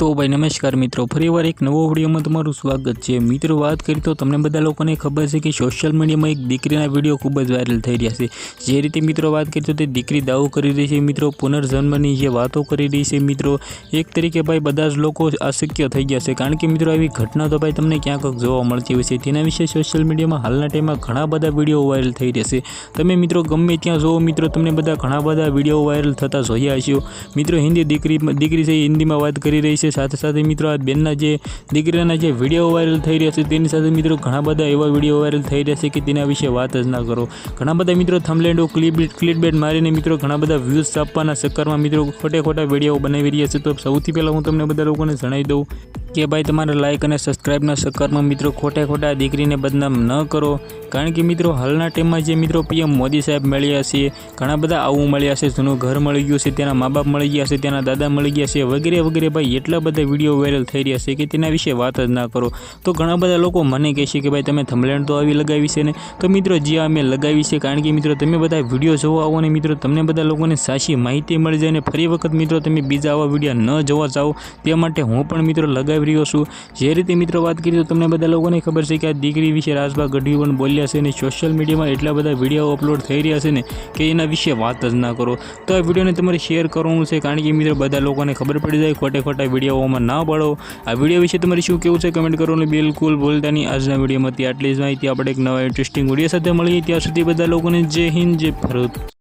तो भाई नमस्कार मित्रों, फरीवार एक नवो विडियो में तमारुं स्वागत है। मित्रों बात करी तो तमने बधा लोकोने खबर है कि सोशल मीडिया में एक दीकरीना विडियो खूब ज वायरल थई रह्या छे। जे रीते मित्रों बात करी तो ते दीकरी दावो करी रही है। मित्रों पुनर्जन्मनी जे वातो करी रही है। मित्रों एक तरीके भाई बधा ज लोको अशक्य थई गया छे, कारण के मित्रों आवी घटना तो भाई तमने क्यांक जोवा मळती होय छे। तेना विषे सोशल मीडिया में हालना टाइम में घणा बधा विडियो वायरल थई रह्या छे। तमे मित्रों गमे त्यां जोवो मित्रों तमने बधा घणा बधा विडियो वायरल थता जोया हशो। मित्रों हिंदी दीकरी से हिंदी में बात करी रही है। साथ साथ मित्रों आ बेनना जे दीकरीना जे विडियो वायरल थई रह्या छे तेनी साथे मित्रों घणा बधा एवा विडियो वायरल थई रह्या छे कि तेना विषे वात ज ना करो। घणा बधा मित्रों थंबनेल क्लिकबेट मारीने मित्रों घणा बधा व्यूज छापवाना चक्करमां मित्रों खोटे खोटा विडियो बनावी रह्या छे। तो सौथी पहेला हूँ तमने बधा लोकोने जणावी दऊं कि भाई तमारे लाइक और सब्सक्राइबना चक्करमां मित्रों खोटे खोटा दीकरीने बदनाम न करो। कारण कि मित्रों हालना टाइम में जे मित्रों पीएम मोदी साहेब मळ्या छे, घणा बधा आवुं मळ्या छे, जूनुं घर मळी गयुं छे, तेना माँ बाप मळी गया छे, तेना दादा मळी गया छे, वगैरे वगैरे भाई एटला बधा विडियो वायरल थई रह्या छे कि तेना विषे वात ज ना करो। तो घणा बधा लोको मने कहे छे कि भाई तमे थंबनेल तो आवी लगावी छे ने। तो मित्रों जी आ मैं लगावी छे, कारण कि मित्रों तमे बधा विडियो जोवा आवो ने मित्रों तमने बधा लोकोने साची माहिती मळी जाय ने फरी वखत मित्रों तमे बीजा आवा विडियो न जोवा जाओ ते माटे हूँ पण मित्रों लगावी रह्यो छुं। जे रीते मित्रों बात करीए तो तमने बधा लोकोने खबर छे कि आ दीकरी विषे राजभा गढ़वी पण बोल्या छे ने सोशल मीडिया में एटला बधा विडियो अपलोड थई रह्या छे ने कि एना विषे वात ज ना करो। तो आ विडियोने तमारे शेर करवानुं छे, कारण कि मित्रों बधा लोकोने खबर पड़ी जाए खोटे खोटा विडियोमां ना पड़ो। आ विडियो विषे तमारे शुं केवुं छे कमेंट करवानुं बिल्कुल भूलता नहीं। आजना विडियोमांथी आटली ज माहिती। आपणे एक नवा इंटरेस्टिंग विडियो साथे मळीए, त्यां सुधी बधा लोकोने जय हिंद जय भारत।